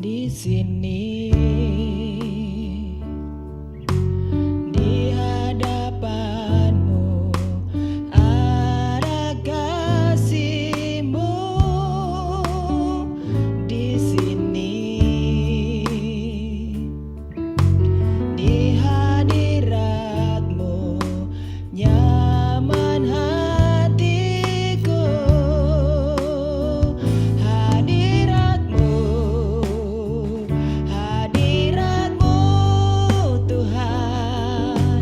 Di sini di hadapanmu ada kasih-Mu. Di sini di hadirat-Mu nyaman hatiku. Hadirat-Mu, hadirat-Mu Tuhan,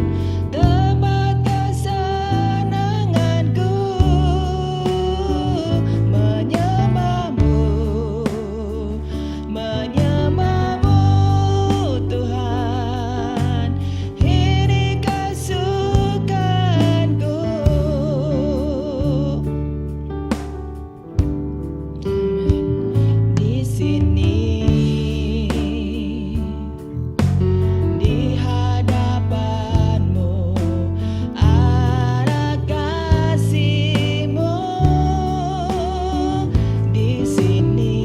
tempat kesenanganku. Menyembah-Mu, menyembah-Mu Tuhan, ini kesukaanku. Di sini di hadapanmu ada kasih-Mu. Di sini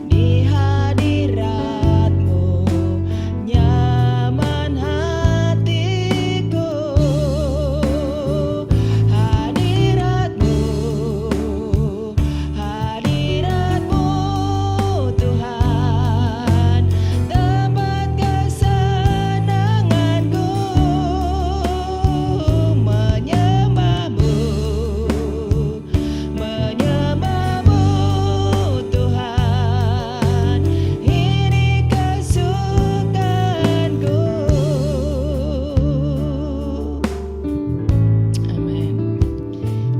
di hadirat-Mu nyaman hatiku. Hadirat-Mu, hadirat-Mu Tuhan, tempat kesenanganku. Menyembah-Mu, menyembah-Mu Tuhan, ini kesukaanku. Amin.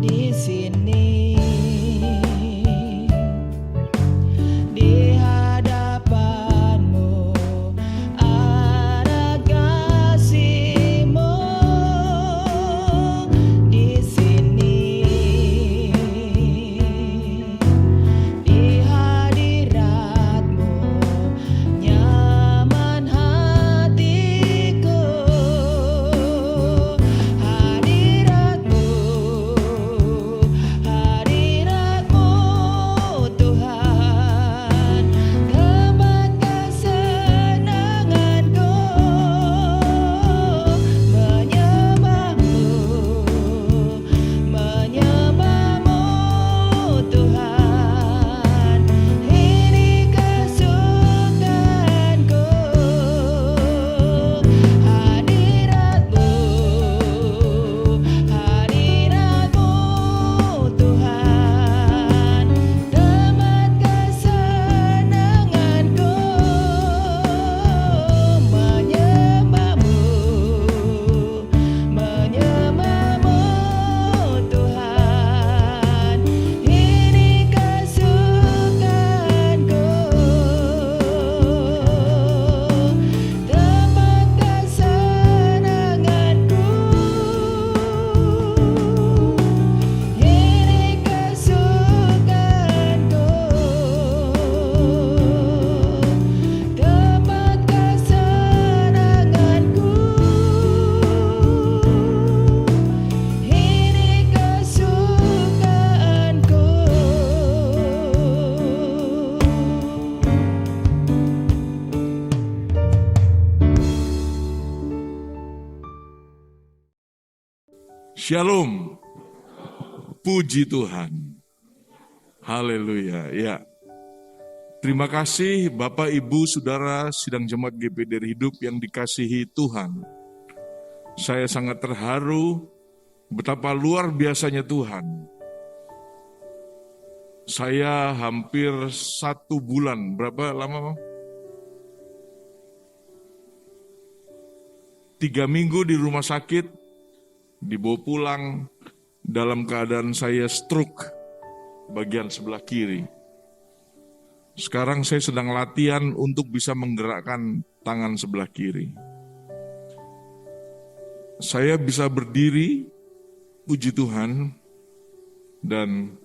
Di sini di hadapanmu ada kasih-Mu. Di sini di hadirat-Mu nyaman hatiku. Hadirat-Mu, hadirat-Mu Tuhan, tempat kesenanganku. Menyembah-Mu, menyembah-Mu Tuhan, ini kesukaanku. Hadirat-Mu, hadirat-Mu Tuhan, tempat kesenanganku. Menyembah-Mu, menyembah-Mu Tuhan, ini kesukaanku. Tempat kesenanganku, ini kesukaanku. Tempat kesenanganku, ini kesukaanku. Shalom. Puji Tuhan. Haleluya. Ya. Terima kasih Bapak, Ibu, Saudara sidang jemaat GPDR Hidup yang dikasihi Tuhan. Saya sangat terharu betapa luar biasanya Tuhan. Saya hampir 1 bulan, berapa lama? 3 minggu di rumah sakit, dibawa pulang dalam keadaan saya stroke bagian sebelah kiri. Sekarang saya sedang latihan untuk bisa menggerakkan tangan sebelah kiri. Saya bisa berdiri, puji Tuhan, dan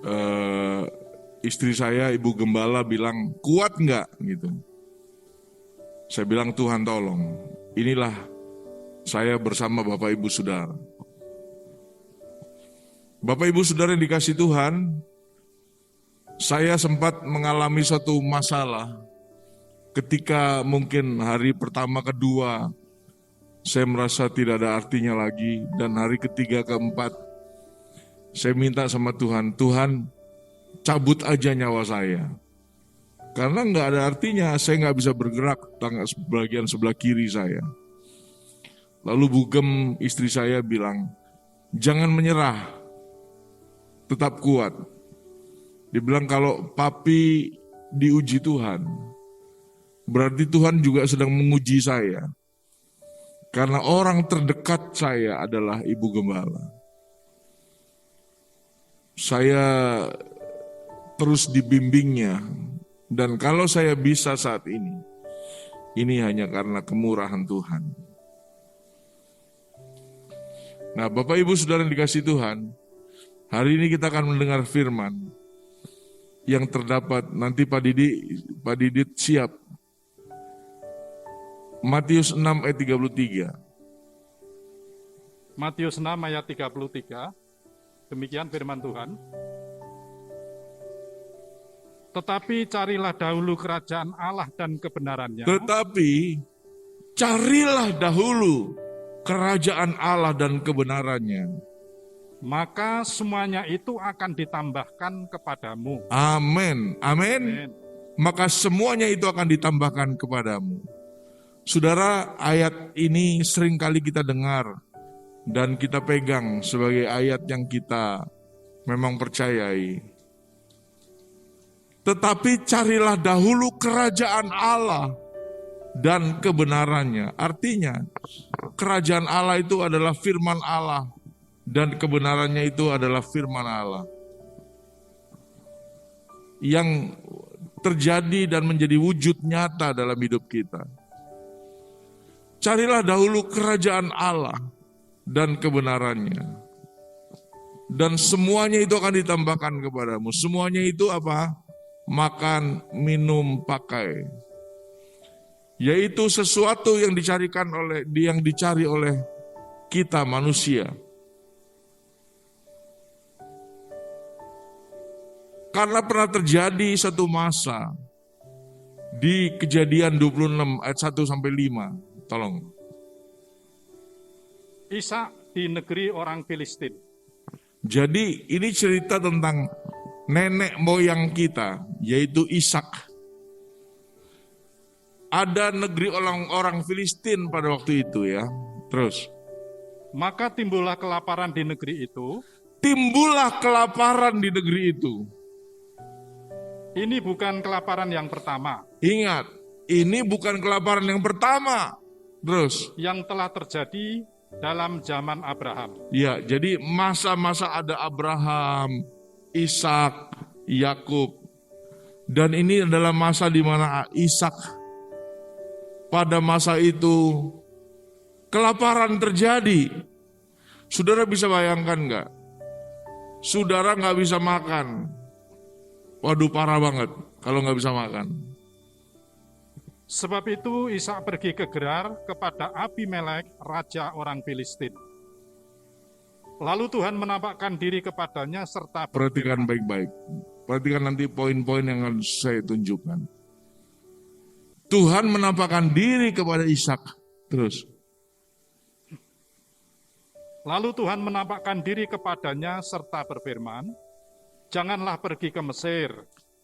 eh, istri saya, Ibu Gembala bilang, kuat nggak gitu. Saya bilang, Tuhan tolong, inilah saya bersama Bapak Ibu Saudara. Bapak Ibu Saudara yang dikasih Tuhan, saya sempat mengalami suatu masalah ketika mungkin hari pertama, kedua, saya merasa tidak ada artinya lagi. Dan hari ketiga, keempat, saya minta sama Tuhan, Tuhan cabut aja nyawa saya. Karena nggak ada artinya, saya nggak bisa bergerak bagian sebelah kiri saya. Lalu Bugem istri saya bilang, jangan menyerah, tetap kuat. Dia bilang kalau papi diuji Tuhan, berarti Tuhan juga sedang menguji saya. Karena orang terdekat saya adalah Ibu Gembala. Saya terus dibimbingnya. Dan kalau saya bisa saat ini hanya karena kemurahan Tuhan. Nah, Bapak Ibu Saudara yang dikasih Tuhan, hari ini kita akan mendengar firman yang terdapat, nanti Pak Didit siap. Matius 6 ayat 33. Matius 6 ayat 33, demikian firman Tuhan. Tetapi carilah dahulu kerajaan Allah dan kebenarannya. Tetapi carilah dahulu kerajaan Allah dan kebenarannya. Maka semuanya itu akan ditambahkan kepadamu. Amin. Amin. Amin. Maka semuanya itu akan ditambahkan kepadamu. Saudara, ayat ini sering kali kita dengar dan kita pegang sebagai ayat yang kita memang percayai. Tetapi carilah dahulu kerajaan Allah dan kebenarannya. Artinya, kerajaan Allah itu adalah firman Allah dan kebenarannya itu adalah firman Allah. Yang terjadi dan menjadi wujud nyata dalam hidup kita. Carilah dahulu kerajaan Allah dan kebenarannya. Dan semuanya itu akan ditambahkan kepadamu. Semuanya itu apa? Makan, minum, pakai. Yaitu sesuatu yang dicari oleh kita manusia. Karena pernah terjadi satu masa di Kejadian 26 ayat 1 sampai 5. Tolong. Ishak di negeri orang Filistin. Jadi ini cerita tentang nenek moyang kita, yaitu Ishak. Ada negeri orang Filistin pada waktu itu ya. Terus. Maka timbullah kelaparan di negeri itu. Timbullah kelaparan di negeri itu. Ini bukan kelaparan yang pertama. Ingat, ini bukan kelaparan yang pertama. Terus. Yang telah terjadi dalam zaman Abraham. Ya, jadi masa-masa ada Abraham, Ishak, Yakub. Dan ini adalah masa di mana Ishak pada masa itu kelaparan terjadi. Saudara bisa bayangkan nggak? Saudara nggak bisa makan. Waduh, parah banget kalau nggak bisa makan. Sebab itu Ishak pergi ke Gerar kepada Abimelek, raja orang Filistin. Lalu Tuhan menampakkan diri kepadanya serta Perhatikan baik-baik. Perhatikan nanti poin-poin yang akan saya tunjukkan. Tuhan menampakkan diri kepada Ishak. Terus. Lalu Tuhan menampakkan diri kepadanya serta berfirman, janganlah pergi ke Mesir.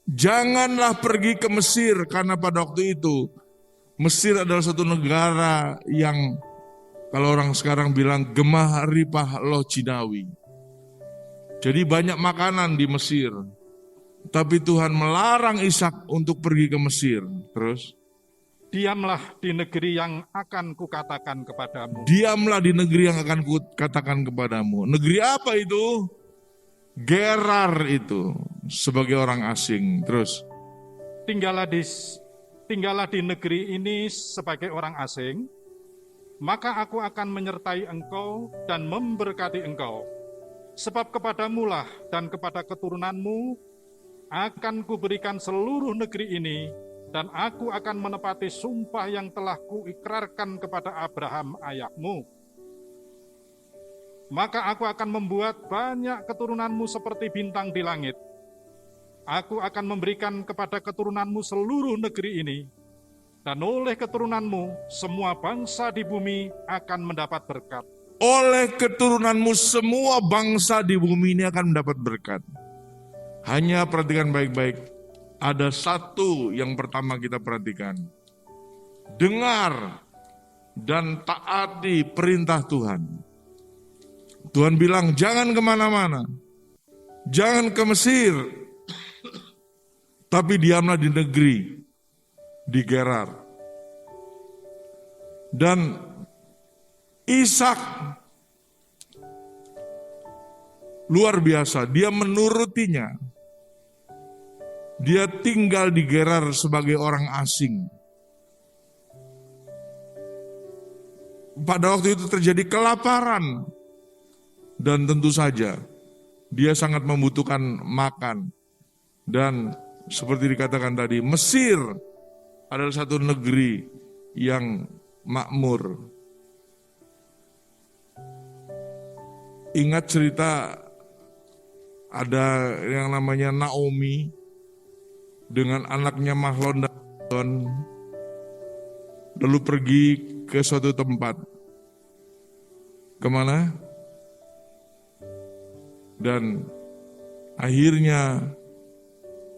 Janganlah pergi ke Mesir, karena pada waktu itu Mesir adalah satu negara yang kalau orang sekarang bilang gemah ripah loh Cinawi. Jadi banyak makanan di Mesir. Tapi Tuhan melarang Ishak untuk pergi ke Mesir. Terus? Diamlah di negeri yang akan kukatakan kepadamu. Diamlah di negeri yang akan kukatakan kepadamu. Negeri apa itu? Gerar itu, sebagai orang asing. Terus? Tinggallah di negeri ini sebagai orang asing, maka aku akan menyertai engkau dan memberkati engkau. Sebab kepadamulah dan kepada keturunanmu akan kuberikan seluruh negeri ini, dan aku akan menepati sumpah yang telah kuikrarkan kepada Abraham ayahmu. Maka aku akan membuat banyak keturunanmu seperti bintang di langit. Aku akan memberikan kepada keturunanmu seluruh negeri ini, dan oleh keturunanmu semua bangsa di bumi akan mendapat berkat. Oleh keturunanmu semua bangsa di bumi ini akan mendapat berkat. Hanya perhatikan baik-baik. Ada satu yang pertama kita perhatikan. Dengar dan taati perintah Tuhan. Tuhan bilang jangan kemana-mana. Jangan ke Mesir. Tapi diamlah di negeri, di Gerar. Dan Ishak luar biasa, dia menurutinya. Dia tinggal di Gerar sebagai orang asing. Pada waktu itu terjadi kelaparan. Dan tentu saja, dia sangat membutuhkan makan. Dan seperti dikatakan tadi, Mesir adalah satu negeri yang makmur. Ingat cerita ada yang namanya Naomi dengan anaknya Mahlon dan Kilion, lalu pergi ke suatu tempat. Kemana? Dan akhirnya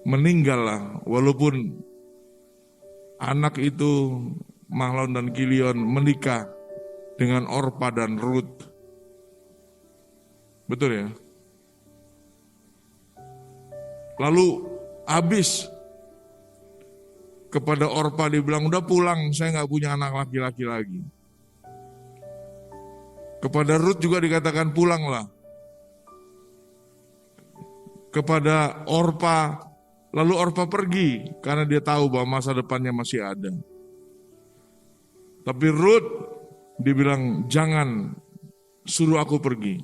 meninggallah, walaupun anak itu Mahlon dan Kilion menikah dengan Orpa dan Ruth. Betul ya? Lalu habis kepada Orpa dibilang, udah pulang, saya nggak punya anak laki-laki lagi. Kepada Ruth juga dikatakan pulanglah. Kepada Orpa, lalu Orpa pergi karena dia tahu bahwa masa depannya masih ada. Tapi Ruth dibilang, jangan, suruh aku pergi.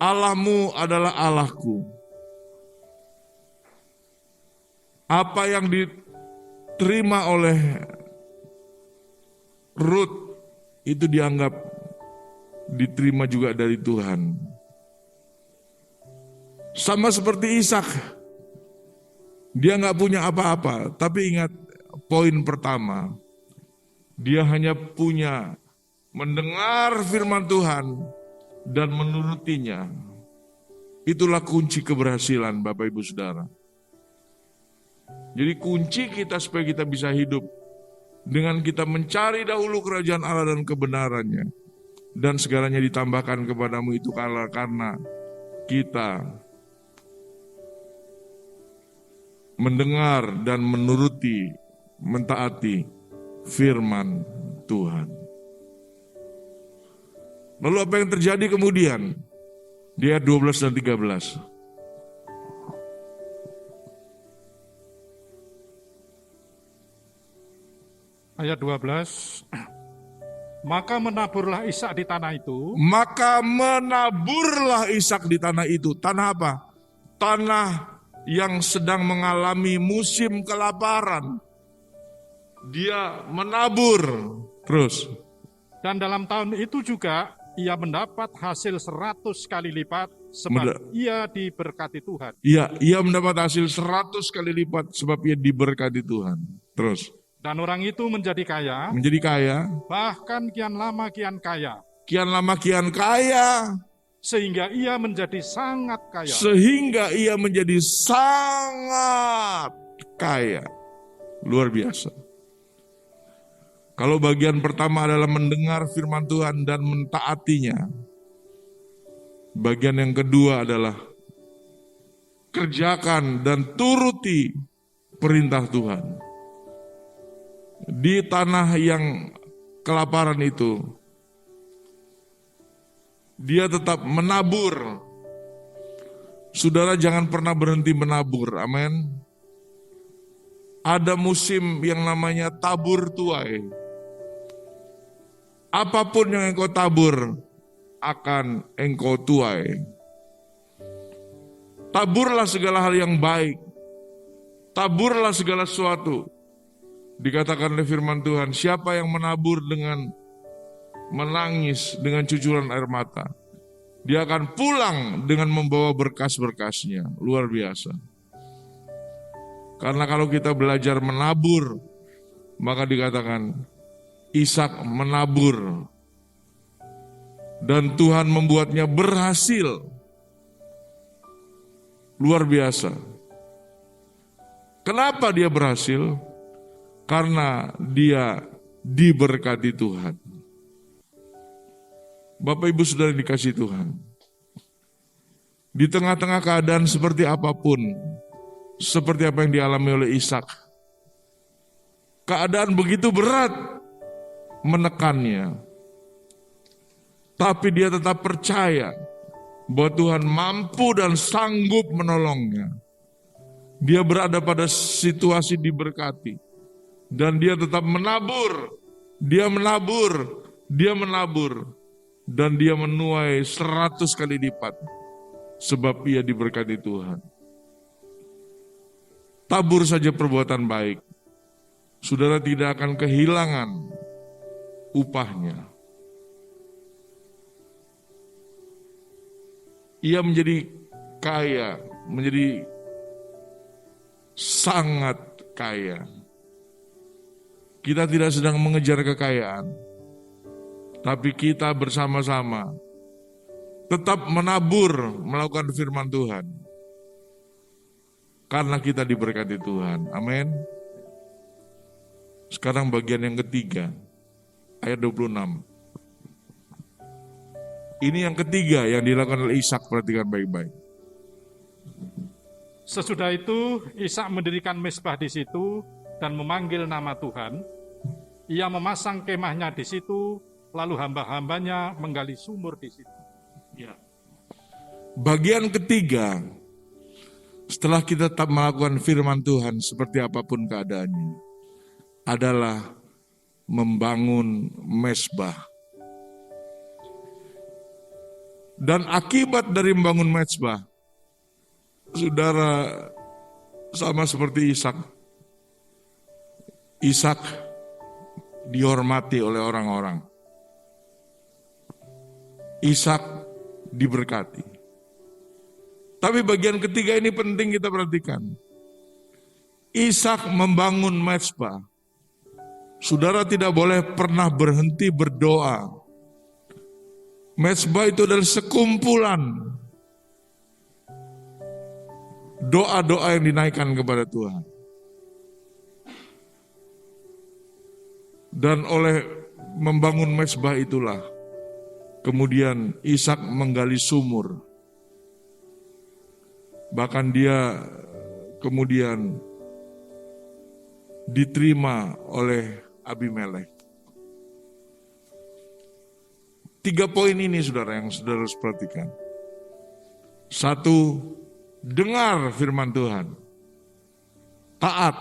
Allahmu adalah Allahku. Apa yang diterima oleh Ruth itu dianggap diterima juga dari Tuhan. Sama seperti Ishak. Dia nggak punya apa-apa, tapi ingat poin pertama. Dia hanya punya mendengar firman Tuhan dan menurutinya. Itulah kunci keberhasilan Bapak Ibu Saudara. Jadi kunci kita supaya kita bisa hidup dengan kita mencari dahulu kerajaan Allah dan kebenarannya, dan segalanya ditambahkan kepadamu itu karena kita mendengar dan menuruti, mentaati firman Tuhan. Lalu apa yang terjadi kemudian? Di ayat 12 dan 13. Ayat 12. Maka menaburlah Ishak di tanah itu. Maka menaburlah Ishak di tanah itu. Tanah apa? Tanah yang sedang mengalami musim kelaparan. Dia menabur. Terus. Dan dalam tahun itu juga ia mendapat hasil 100 kali lipat sebab ia diberkati Tuhan. Iya, ia mendapat hasil 100 kali lipat sebab ia diberkati Tuhan. Terus. Dan orang itu menjadi kaya. Menjadi kaya. Bahkan kian lama kian kaya. Kian lama kian kaya. Sehingga ia menjadi sangat kaya. Sehingga ia menjadi sangat kaya. Luar biasa. Kalau bagian pertama adalah mendengar firman Tuhan dan mentaatinya. Bagian yang kedua adalah kerjakan dan turuti perintah Tuhan. Di tanah yang kelaparan itu, dia tetap menabur. Saudara jangan pernah berhenti menabur, amin. Ada musim yang namanya tabur tuai. Apapun yang engkau tabur, akan engkau tuai. Taburlah segala hal yang baik. Taburlah segala sesuatu. Dikatakan oleh firman Tuhan, siapa yang menabur dengan menangis, dengan cucuran air mata, dia akan pulang dengan membawa berkas-berkasnya. Luar biasa. Karena kalau kita belajar menabur, maka dikatakan Ishak menabur. Dan Tuhan membuatnya berhasil. Luar biasa. Kenapa dia berhasil? Karena dia diberkati Tuhan. Bapak Ibu Saudara dikasih Tuhan. Di tengah-tengah keadaan seperti apapun, seperti apa yang dialami oleh Ishak, keadaan begitu berat menekannya, tapi dia tetap percaya bahwa Tuhan mampu dan sanggup menolongnya. Dia berada pada situasi diberkati, dan dia tetap menabur, dia menabur, dia menabur, dan dia menuai 100 kali lipat, sebab ia diberkati Tuhan. Tabur saja perbuatan baik, saudara tidak akan kehilangan upahnya. Ia menjadi kaya, menjadi sangat kaya. Kita tidak sedang mengejar kekayaan, tapi kita bersama-sama tetap menabur, melakukan firman Tuhan. Karena kita diberkati Tuhan. Amin. Sekarang bagian yang ketiga, ayat 26. Ini yang ketiga yang dilakukan oleh Ishak, perhatikan baik-baik. Sesudah itu Ishak mendirikan mezbah di situ dan memanggil nama Tuhan. Ia memasang kemahnya di situ, lalu hamba-hambanya menggali sumur di situ. Ya. Bagian ketiga, setelah kita tetap melakukan firman Tuhan seperti apapun keadaannya, adalah membangun mezbah. Dan akibat dari membangun mezbah, saudara, sama seperti Ishak. Ishak dihormati oleh orang-orang. Ishak diberkati. Tapi bagian ketiga ini penting kita perhatikan. Ishak membangun mezbah. Saudara tidak boleh pernah berhenti berdoa. Mezbah itu adalah sekumpulan doa-doa yang dinaikkan kepada Tuhan. Dan oleh membangun mezbah itulah, kemudian Ishak menggali sumur. Bahkan dia kemudian diterima oleh Abimelek. 3 poin ini saudara yang saudara harus perhatikan. 1, dengar firman Tuhan. Taat.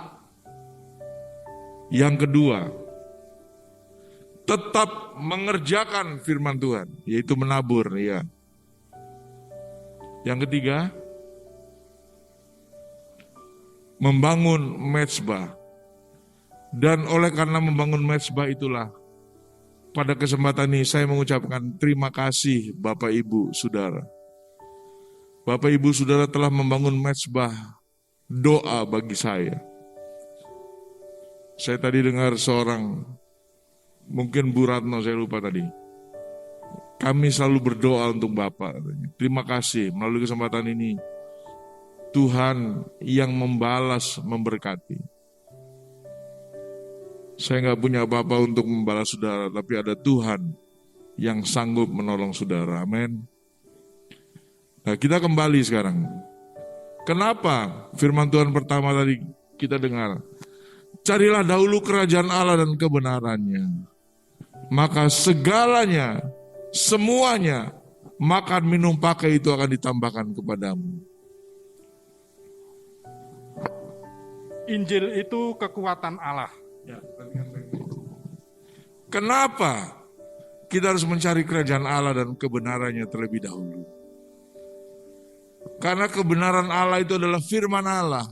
Yang kedua, tetap mengerjakan firman Tuhan, yaitu menabur. Ya. Yang ketiga, membangun mezbah. Dan oleh karena membangun mezbah itulah, pada kesempatan ini saya mengucapkan terima kasih Bapak Ibu Saudara. Bapak Ibu Saudara telah membangun mezbah doa bagi saya. Saya tadi dengar seorang, mungkin Bu Ratno, saya lupa tadi. Kami selalu berdoa untuk Bapak. Terima kasih melalui kesempatan ini. Tuhan yang membalas, memberkati. Saya nggak punya apa-apa untuk membalas saudara, tapi ada Tuhan yang sanggup menolong saudara. Amin. Nah, kita kembali sekarang. Kenapa firman Tuhan pertama tadi kita dengar? Carilah dahulu kerajaan Allah dan kebenarannya. Maka segalanya, semuanya, makan, minum, pakai itu akan ditambahkan kepadamu. Injil itu kekuatan Allah. Kenapa? kita harus mencari kerajaan Allah dan kebenarannya terlebih dahulu. Karena kebenaran Allah itu adalah firman Allah.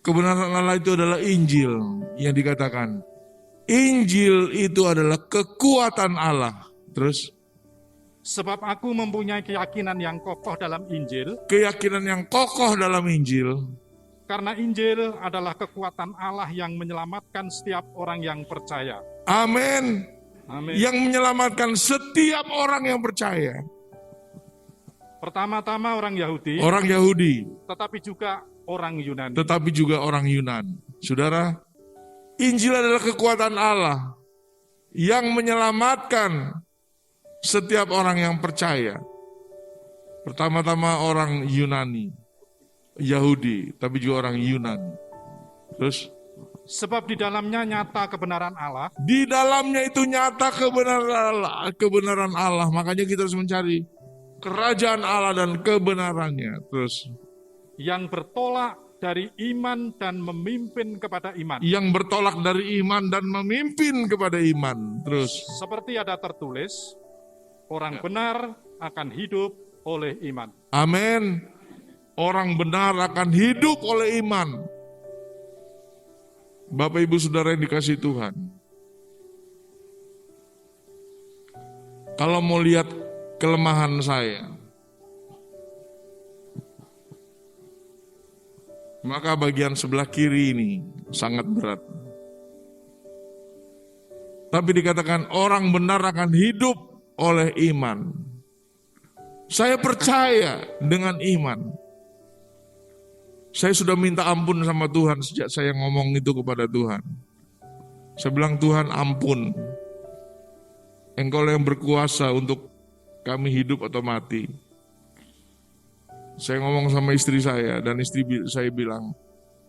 Kebenaran Allah itu adalah Injil yang dikatakan. Injil itu adalah kekuatan Allah. Terus? Sebab aku mempunyai keyakinan yang kokoh dalam Injil. Keyakinan yang kokoh dalam Injil. Karena Injil adalah kekuatan Allah yang menyelamatkan setiap orang yang percaya. Amin. Amin. Yang menyelamatkan setiap orang yang percaya. Pertama-tama orang Yahudi. Orang Yahudi. Tetapi juga orang Yunani. Tetapi juga orang Yunani. Saudara, Injil adalah kekuatan Allah yang menyelamatkan setiap orang yang percaya. Pertama-tama orang Yunani, Yahudi, tapi juga orang Yunani. Terus? Sebab di dalamnya nyata kebenaran Allah. Di dalamnya itu nyata kebenaran Allah. Makanya kita harus mencari kerajaan Allah dan kebenarannya. Terus? Yang bertolak dari iman dan memimpin kepada iman. Yang bertolak dari iman dan memimpin kepada iman. Terus? Seperti ada tertulis, orang benar akan hidup oleh iman. Amin. Orang benar akan hidup oleh iman. Bapak Ibu Saudara yang dikasihi Tuhan. Kalau mau lihat kelemahan saya, maka bagian sebelah kiri ini sangat berat. Tapi dikatakan orang benar akan hidup oleh iman. Saya percaya dengan iman. Saya sudah minta ampun sama Tuhan sejak saya ngomong itu kepada Tuhan. Saya bilang, Tuhan ampun. Engkau yang berkuasa untuk kami hidup atau mati. Saya ngomong sama istri saya dan istri saya bilang,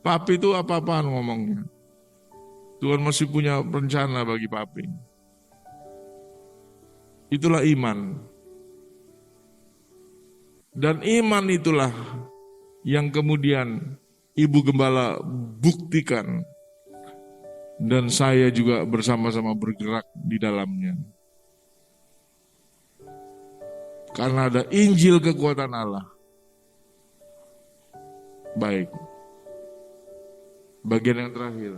Papi itu apa-apaan ngomongnya. Tuhan masih punya rencana bagi Papi. Itulah iman. Dan iman itulah yang kemudian Ibu Gembala buktikan. Dan saya juga bersama-sama bergerak di dalamnya. Karena ada Injil kekuatan Allah. Baik. Bagian yang terakhir.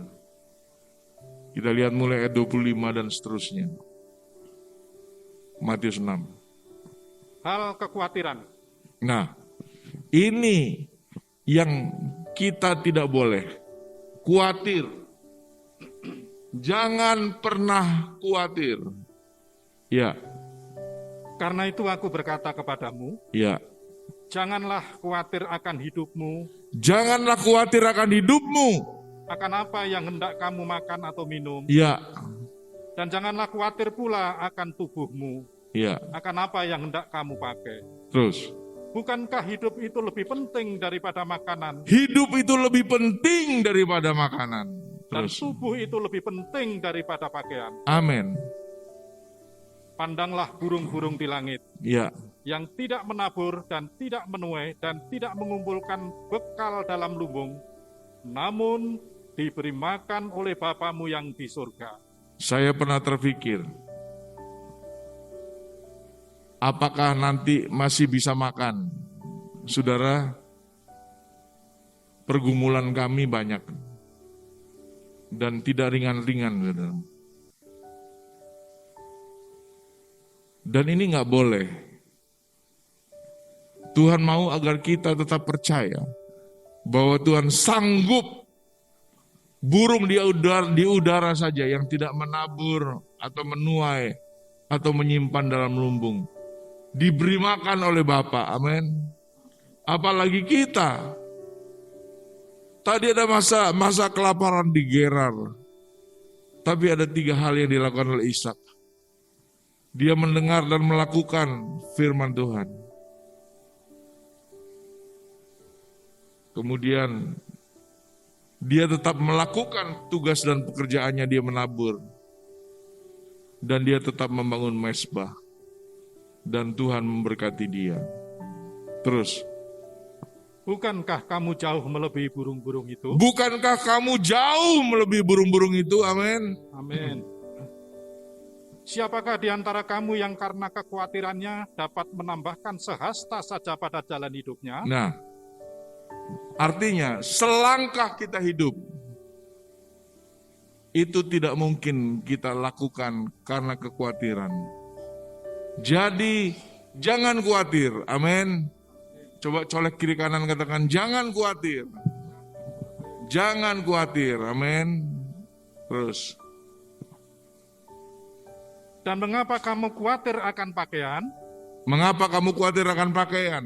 Kita lihat mulai ayat 25 dan seterusnya. Matius 6. Hal kekhawatiran. Nah, ini yang kita tidak boleh khawatir. Jangan pernah khawatir. Ya. Karena itu aku berkata kepadamu, Ya. janganlah khawatir akan hidupmu, Janganlah khawatir akan hidupmu. akan apa yang hendak kamu makan atau minum, Ya. dan janganlah khawatir pula akan tubuhmu, Ya. akan apa yang hendak kamu pakai. Terus. Bukankah hidup itu lebih penting daripada makanan, Hidup itu lebih penting daripada makanan. dan Terus. tubuh itu lebih penting daripada pakaian? Amin. Pandanglah burung-burung di langit, Ya. yang tidak menabur dan tidak menuai dan tidak mengumpulkan bekal dalam lumbung, namun diberi makan oleh Bapamu yang di surga. Saya pernah terpikir, apakah nanti masih bisa makan? Saudara, pergumulan kami banyak dan tidak ringan-ringan, saudara. Dan ini nggak boleh. Tuhan mau agar kita tetap percaya bahwa Tuhan sanggup. Burung di udara saja yang tidak menabur atau menuai atau menyimpan dalam lumbung diberi makan oleh Bapa. Amin. Apalagi kita. Tadi ada masa kelaparan di Gerar. Tapi ada 3 hal yang dilakukan oleh Ishak. Dia mendengar dan melakukan firman Tuhan. Kemudian dia tetap melakukan tugas dan pekerjaannya, dia menabur. Dan dia tetap membangun mezbah. Dan Tuhan memberkati dia. Terus. Bukankah kamu jauh melebihi burung-burung itu? Bukankah kamu jauh melebihi burung-burung itu? Amin. Amin. Siapakah di antara kamu yang karena kekhawatirannya dapat menambahkan sehasta saja pada jalan hidupnya? Nah, artinya selangkah kita hidup, itu tidak mungkin kita lakukan karena kekhawatiran. Jadi, jangan khawatir, amin. Coba colek kiri kanan, katakan, jangan khawatir. Jangan khawatir, amin. Terus. Dan mengapa kamu khawatir akan pakaian? Mengapa kamu khawatir akan pakaian?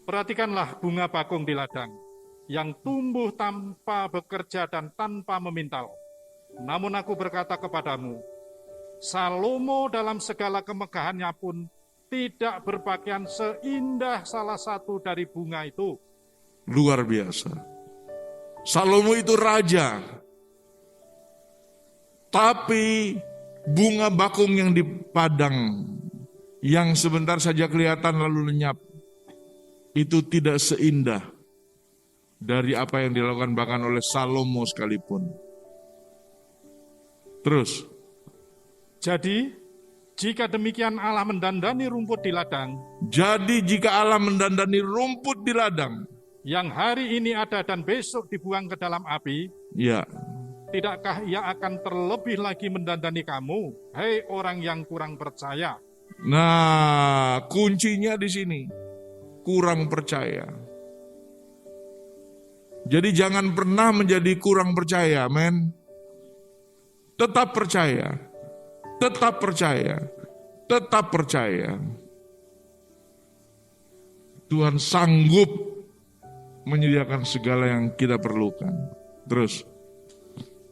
Perhatikanlah bunga bakung di ladang, yang tumbuh tanpa bekerja dan tanpa memintal. Namun aku berkata kepadamu, Salomo dalam segala kemegahannya pun tidak berpakaian seindah salah satu dari bunga itu. Luar biasa. Salomo itu raja. Tapi bunga bakung yang di padang, yang sebentar saja kelihatan lalu lenyap, itu tidak seindah dari apa yang dilakukan bahkan oleh Salomo sekalipun. Terus. Jadi, jika demikian Allah mendandani rumput di ladang. Jadi jika Allah mendandani rumput di ladang, yang hari ini ada dan besok dibuang ke dalam api. Ya. Tidakkah ia akan terlebih lagi mendandani kamu, hei orang yang kurang percaya? Nah, kuncinya di sini. Kurang percaya. Jadi jangan pernah menjadi kurang percaya, men. Tetap percaya. Tetap percaya. Tetap percaya. Tuhan sanggup menyediakan segala yang kita perlukan. Terus.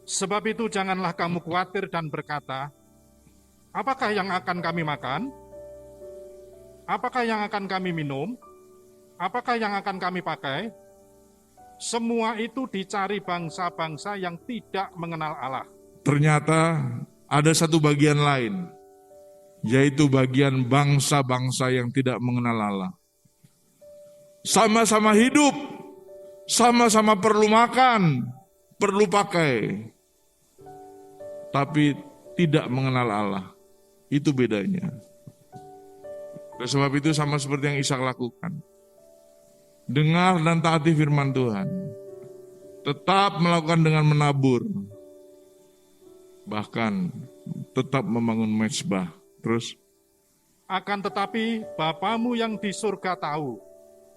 Sebab itu janganlah kamu khawatir dan berkata, apakah yang akan kami makan? Apakah yang akan kami minum? Apakah yang akan kami pakai? Semua itu dicari bangsa-bangsa yang tidak mengenal Allah. Ternyata ada satu bagian lain, yaitu bagian bangsa-bangsa yang tidak mengenal Allah. Sama-sama hidup, sama-sama perlu makan, perlu pakai, tapi tidak mengenal Allah. Itu bedanya. Oleh sebab itu sama seperti yang Ishak lakukan. Dengar dan taati firman Tuhan. Tetap melakukan dengan menabur. Bahkan tetap membangun mezbah. Terus. Akan tetapi Bapamu yang di surga tahu.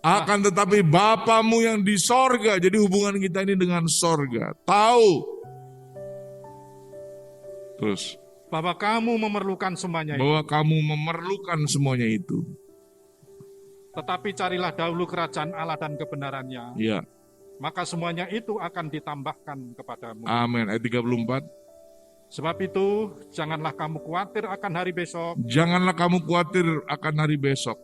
Akan tetapi Bapamu yang di sorga. Jadi hubungan kita ini dengan sorga. Tahu. Terus. Bahwa kamu memerlukan semuanya itu. Bahwa kamu memerlukan semuanya itu. Tetapi carilah dahulu kerajaan Allah dan kebenarannya. Ya. Maka semuanya itu akan ditambahkan kepadamu. Amin. Ayat 34. Sebab itu janganlah kamu khawatir akan hari besok. Janganlah kamu khawatir akan hari besok.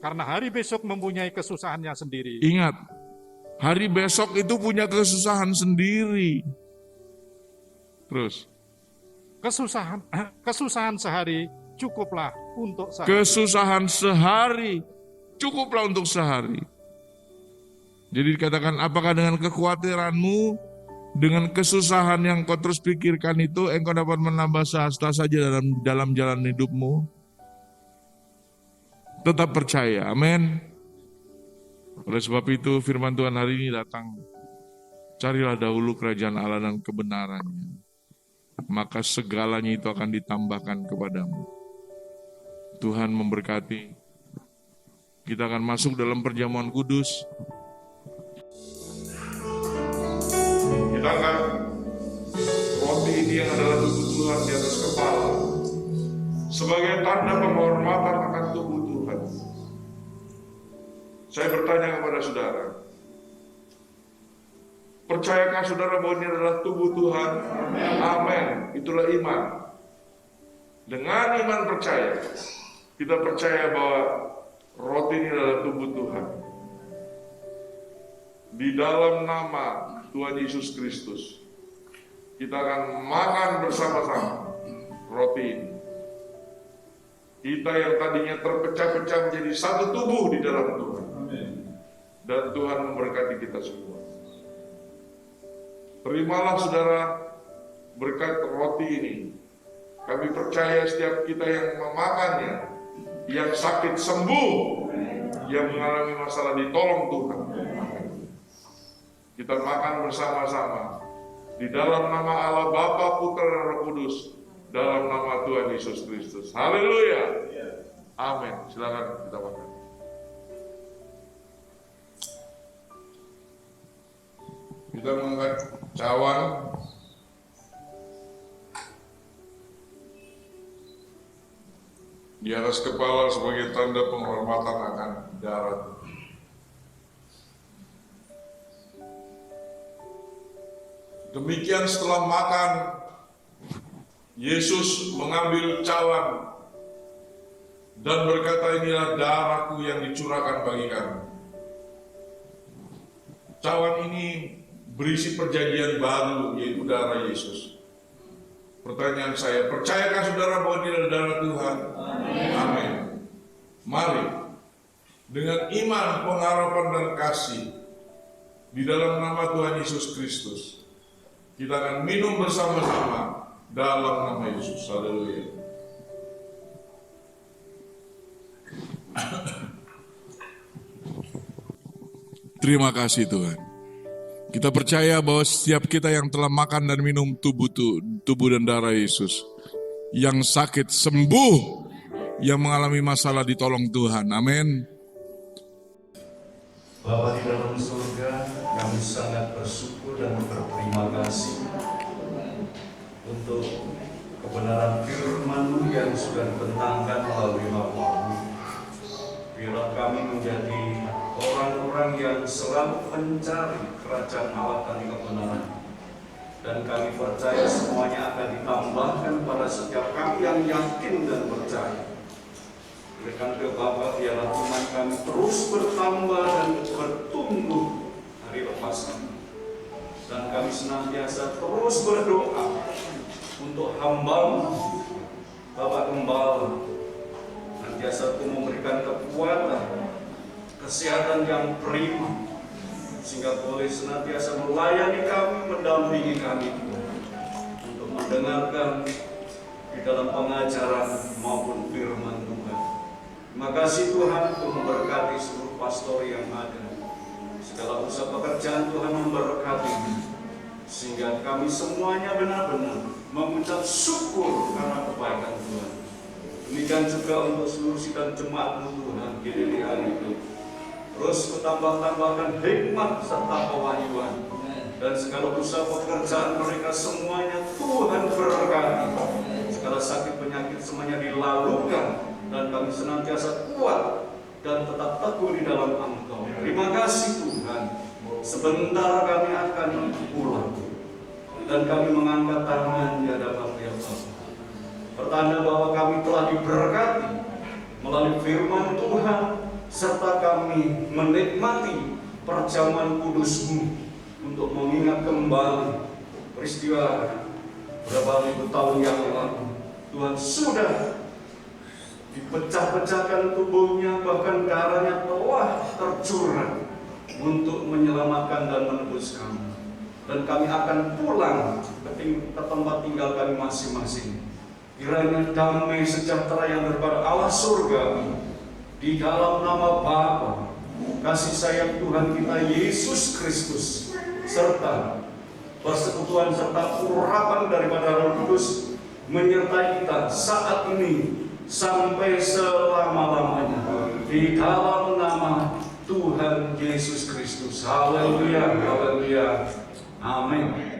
Karena hari besok mempunyai kesusahannya sendiri. Ingat, hari besok itu punya kesusahan sendiri. Terus. Kesusahan sehari cukuplah untuk sehari. Kesusahan sehari cukuplah untuk sehari. Jadi dikatakan, apakah dengan kekhawatiranmu, dengan kesusahan yang kau terus pikirkan itu, engkau dapat menambah sehasta saja dalam jalan hidupmu? Tetap percaya, amin. Oleh sebab itu firman Tuhan hari ini datang. Carilah dahulu kerajaan Allah dan kebenarannya, maka segalanya itu akan ditambahkan kepadamu. Tuhan memberkati. Kita akan masuk dalam perjamuan kudus. Kita akan roti ini yang adalah tubuh Tuhan di atas kepala, sebagai tanda penghormatan akan tubuh Tuhan. Saya bertanya kepada saudara, percayakah saudara bahwa ini adalah tubuh Tuhan? Amin. Itulah iman. Dengan iman percaya, kita percaya bahwa roti ini adalah tubuh Tuhan. Di dalam nama Tuhan Yesus Kristus, kita akan makan bersama-sama roti ini. Kita yang tadinya terpecah-pecah menjadi satu tubuh di dalam Tuhan. Dan Tuhan memberkati kita semua. Terimalah saudara berkat roti ini. Kami percaya setiap kita yang memakannya, yang sakit sembuh, yang mengalami masalah ditolong Tuhan. Kita makan bersama-sama di dalam nama Allah Bapa, Putra, dan Roh Kudus, dalam nama Tuhan Yesus Kristus. Haleluya. Amin. Silakan kita makan. Kita mengangkat cawan. Di atas kepala sebagai tanda penghormatan akan darat. Demikian setelah makan, Yesus mengambil cawan dan berkata, inilah darahku yang dicurahkan bagi kamu. Cawan ini berisi perjanjian baru, yaitu darah Yesus. Pertanyaan saya, percayakah saudara bahwa ini adalah darah Tuhan? Amin. Mari, dengan iman, pengharapan, dan kasih, di dalam nama Tuhan Yesus Kristus, kita akan minum bersama-sama dalam nama Yesus. Haleluya. Terima kasih Tuhan. Kita percaya bahwa setiap kita yang telah makan dan minum tubuh dan darah Yesus, yang sakit sembuh, yang mengalami masalah ditolong Tuhan. Amin. Bapa di dalam surga, kami sangat bersyukur dan berterima kasih untuk kebenaran firman-Mu yang sudah dibentangkan melalui Bapa-Mu. Biarlah kami menjadi orang-orang yang selalu mencari kerajaan Allah dan kebenaran. Dan kami percaya semuanya akan ditambahkan pada setiap kami yang yakin dan percaya. Berikan ke Bapa, biarlah iman kami terus bertambah dan bertumbuh hari lepas hari. Dan kami senantiasa terus berdoa untuk hamba-Mu, Bapak Gembala, senantiasa memberikan kekuatan, kesehatan yang prima, sehingga boleh senantiasa melayani kami, mendampingi kami untuk mendengarkan di dalam pengajaran maupun firman Tuhan. Terima kasih Tuhan untuk memberkati seluruh pastor yang ada. Segala usaha pekerjaan Tuhan memberkati, sehingga kami semuanya benar-benar mengucap syukur karena kebaikan Tuhan. Demikian juga untuk seluruh sidang jemaat-Mu Tuhan di hari itu. Terus kutambah-tambahkan hikmat serta pewahyuan, dan segala usaha pekerjaan mereka semuanya Tuhan berkati. Segala sakit penyakit semuanya dilalukan, dan kami senantiasa kuat dan tetap teguh di dalam Engkau. Terima kasih Tuhan. Sebentar kami akan pulang, dan kami mengangkat tangan di hadapan Bapa, pertanda bahwa kami telah diberkati melalui firman Tuhan, serta kami menikmati perjamuan kudus-Mu untuk mengingat kembali peristiwa berapa ribu tahun yang lalu. Tuhan sudah dipecah-pecahkan tubuhnya, bahkan darahnya telah tercurah untuk menyelamatkan dan menebus kami. Dan kami akan pulang ke tempat tinggal kami masing-masing. Kiranya damai sejahtera yang daripada Allah surga, di dalam nama Bapa, kasih sayang Tuhan kita Yesus Kristus, serta persekutuan serta urapan daripada Roh Kudus menyertai kita saat ini sampai selama-lamanya, di dalam nama Tuhan Yesus Kristus. Haleluya, haleluya, amin.